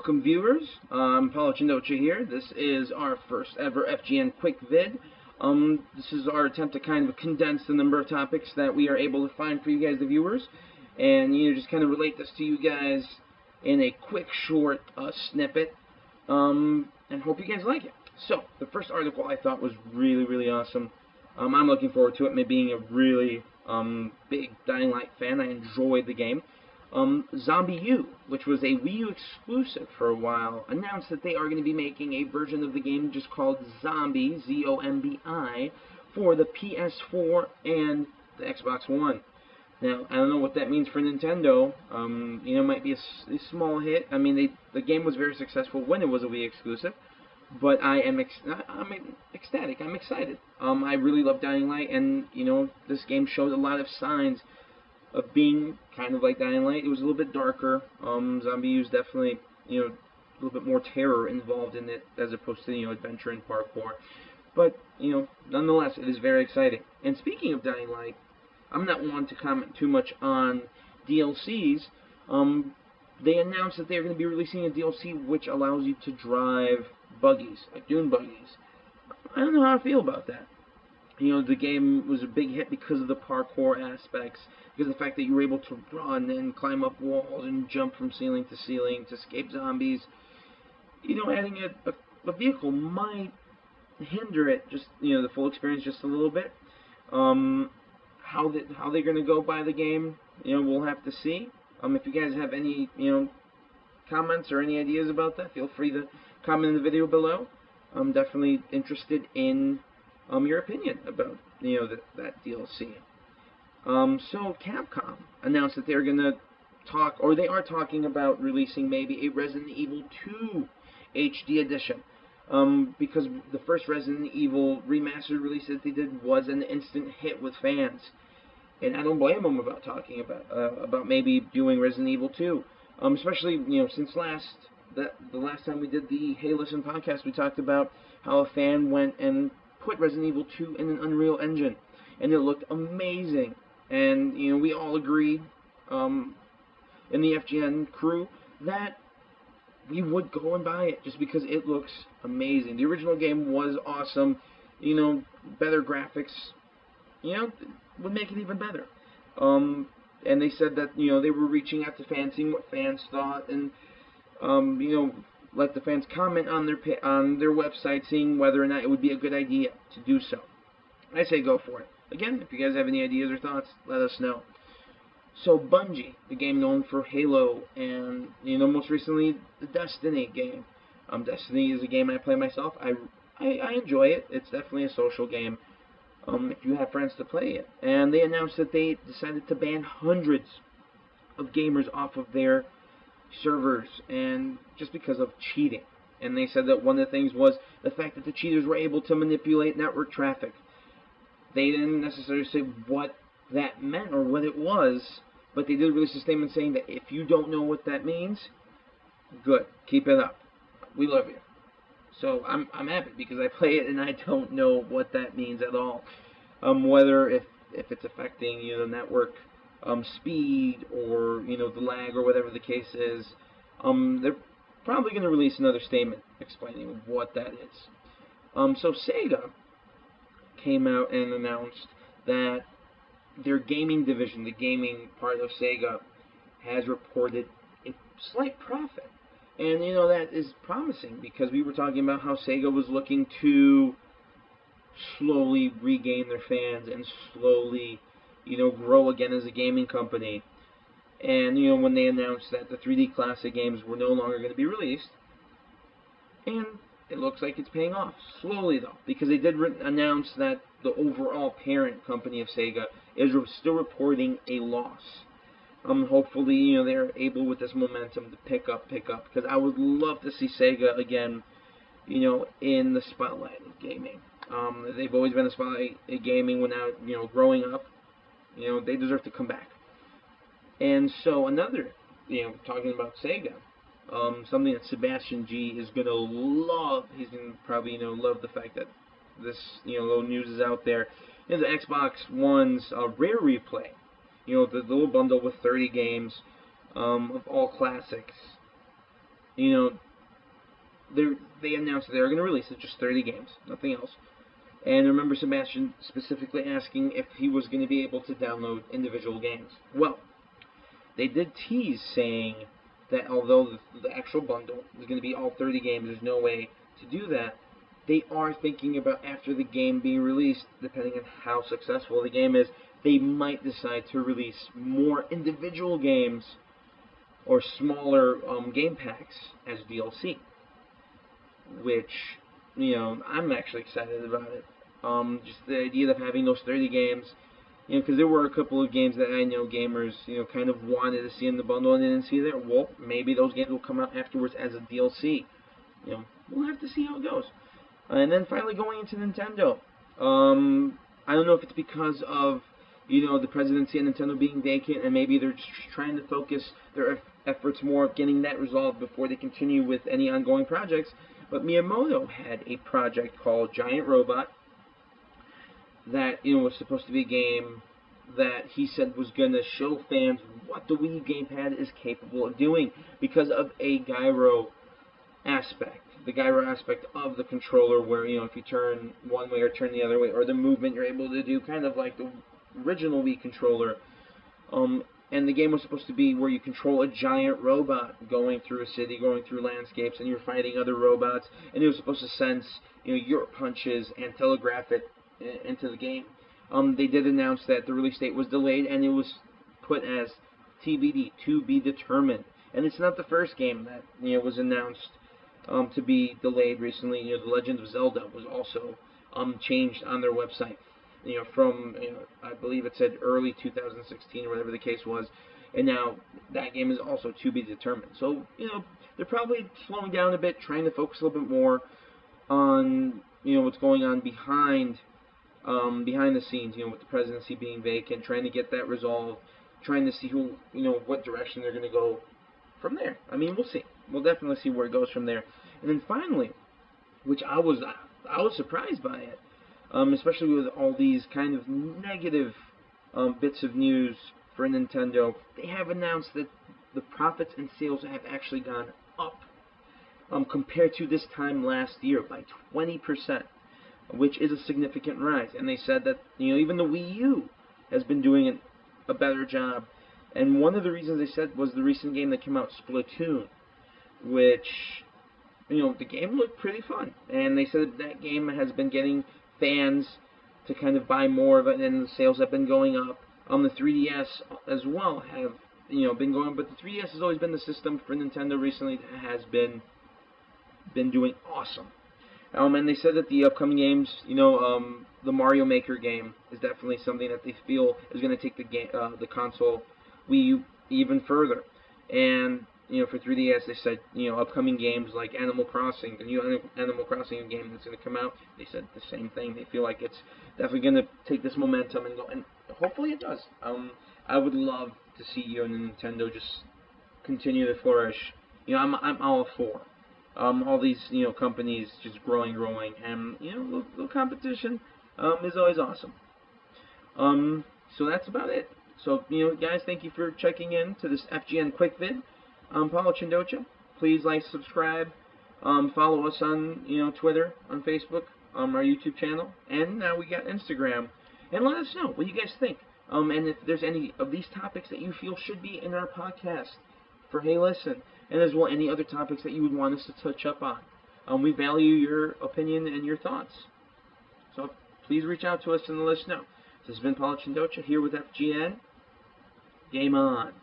Welcome viewers, I'm Paulo Chandocha here. This is our first ever FGN QikVid. This is our attempt to kind of condense the number of topics that we are able to find for you guys, the viewers, and just kind of relate this to you guys in a quick, short snippet, and hope you guys like it. So, the first article I thought was really, really awesome. I'm looking forward to it, me being a really big Dying Light fan. I enjoyed the game. Zombie U, which was a Wii U exclusive for a while, announced that they are going to be making a version of the game just called Zombie, Z-O-M-B-I, for the PS4 and the Xbox One. Now, I don't know what that means for Nintendo. It might be a small hit. I mean, the game was very successful when it was a Wii exclusive, but I'm ecstatic. I'm excited. I really love Dying Light, and, this game showed a lot of signs of being kind of like Dying Light. It was a little bit darker. Zombie U is definitely, a little bit more terror involved in it as opposed to, adventure and parkour. But, nonetheless, it is very exciting. And speaking of Dying Light, I'm not one to comment too much on DLCs. They announced that they're going to be releasing a DLC which allows you to drive buggies, like dune buggies. I don't know how I feel about that. The game was a big hit because of the parkour aspects, because of the fact that you were able to run and climb up walls and jump from ceiling to ceiling to escape zombies. Adding a vehicle might hinder it, just, the full experience just a little bit. How they're going to go by the game, we'll have to see. If you guys have any, comments or any ideas about that, feel free to comment in the video below. I'm definitely interested in your opinion about, that DLC. So Capcom announced that they're going to talk, or they are talking about releasing maybe a Resident Evil 2 HD edition. Because the first Resident Evil remastered release that they did was an instant hit with fans. And I don't blame them about talking about maybe doing Resident Evil 2. Especially, since the last time we did the Hey Listen podcast, we talked about how a fan went and put Resident Evil 2 in an Unreal Engine, and it looked amazing. And, we all agreed, in the FGN crew, that we would go and buy it just because it looks amazing. The original game was awesome. Better graphics, would make it even better. And they said that, they were reaching out to fans, seeing what fans thought, and, let the fans comment on their website, seeing whether or not it would be a good idea to do so. I say go for it. Again, if you guys have any ideas or thoughts, let us know. So Bungie, the game known for Halo, and, most recently, the Destiny game. Destiny is a game I play myself. I enjoy it. It's definitely a social game, if you have friends to play it. And they announced that they decided to ban hundreds of gamers off of their servers, and just because of cheating. And they said that one of the things was the fact that the cheaters were able to manipulate network traffic. They didn't necessarily say what that meant or what it was, but they did release a statement saying that if you don't know what that means, good, keep it up. We love you. So I'm happy because I play it and I don't know what that means at all. Whether if it's affecting the network speed or the lag or whatever the case is, they're probably going to release another statement explaining what that is. So Sega came out and announced that their gaming division, the gaming part of Sega, has reported a slight profit. And, that is promising because we were talking about how Sega was looking to slowly regain their fans and slowly, grow again as a gaming company. And, when they announced that the 3D Classic games were no longer going to be released, and it looks like it's paying off. Slowly, though, because they did announce that the overall parent company of Sega is still reporting a loss. Hopefully, they're able with this momentum to pick up, because I would love to see Sega again, in the spotlight of gaming. They've always been a spotlight of gaming when growing up. They deserve to come back. And so another, talking about Sega, something that Sebastian G is going to love. He's going to probably, love the fact that this, little news is out there. The Xbox One's Rare Replay. The little bundle with 30 games of all classics. you know, they announced that they were going to release it, just 30 games, nothing else. And I remember Sebastian specifically asking if he was going to be able to download individual games. Well, they did tease saying that although the actual bundle is going to be all 30 games, there's no way to do that. They are thinking about, after the game being released, depending on how successful the game is, they might decide to release more individual games or smaller game packs as DLC. Which, you know, I'm actually excited about it. Just the idea of having those 30 games, you know, because there were a couple of games that I know gamers, you know, kind of wanted to see in the bundle and didn't see there. Well, maybe those games will come out afterwards as a DLC. You know, we'll have to see how it goes. And then finally going into Nintendo. I don't know if it's because of, you know, the presidency of Nintendo being vacant, and maybe they're just trying to focus their efforts more of getting that resolved before they continue with any ongoing projects. But Miyamoto had a project called Giant Robot that, you know, was supposed to be a game that he said was going to show fans what the Wii gamepad is capable of doing because of a gyro aspect. The gyro aspect of the controller where, you know, if you turn one way or turn the other way, or the movement you're able to do, kind of like the original Wii controller. And the game was supposed to be where you control a giant robot going through a city, going through landscapes, and you're fighting other robots, and it was supposed to sense, you know, your punches and telegraph it into the game. They did announce that the release date was delayed, and it was put as TBD, to be determined. And it's not the first game that, you know, was announced to be delayed recently. You know, The Legend of Zelda was also changed on their website. You know, from, you know, I believe it said early 2016 or whatever the case was, and now that game is also to be determined. So, you know, they're probably slowing down a bit, trying to focus a little bit more on, you know, what's going on behind the scenes, you know, with the presidency being vacant, trying to get that resolved, trying to see who, you know, what direction they're going to go from there. I mean, we'll see. We'll definitely see where it goes from there. And then finally, which I was surprised by it, especially with all these kind of negative bits of news for Nintendo. They have announced that the profits and sales have actually gone up compared to this time last year by 20%, which is a significant rise. And they said that, you know, even the Wii U has been doing a better job. And one of the reasons they said was the recent game that came out, Splatoon, which, you know, the game looked pretty fun. And they said that game has been getting fans to kind of buy more of it, and the sales have been going up. The 3DS as well have, you know, been going, but the 3DS has always been the system for Nintendo recently that has been doing awesome. And they said that the upcoming games, you know, the Mario Maker game is definitely something that they feel is going to take the console Wii U even further. And, you know, for 3DS, they said, you know, upcoming games like Animal Crossing, the new Animal Crossing game that's going to come out, they said the same thing. They feel like it's definitely going to take this momentum and go, and hopefully it does. I would love to see you and Nintendo just continue to flourish. You know, I'm all for all these, you know, companies just growing, and, you know, little competition is always awesome. So that's about it. So, you know, guys, thank you for checking in to this FGN QikVid. I'm Paulo Chandocha. Please like, subscribe, follow us on, you know, Twitter, on Facebook, our YouTube channel, and now we got Instagram. And let us know what you guys think. And if there's any of these topics that you feel should be in our podcast for Hey Listen, and as well any other topics that you would want us to touch up on. We value your opinion and your thoughts. So please reach out to us and let us know. This has been Paulo Chandocha here with FGN. Game on.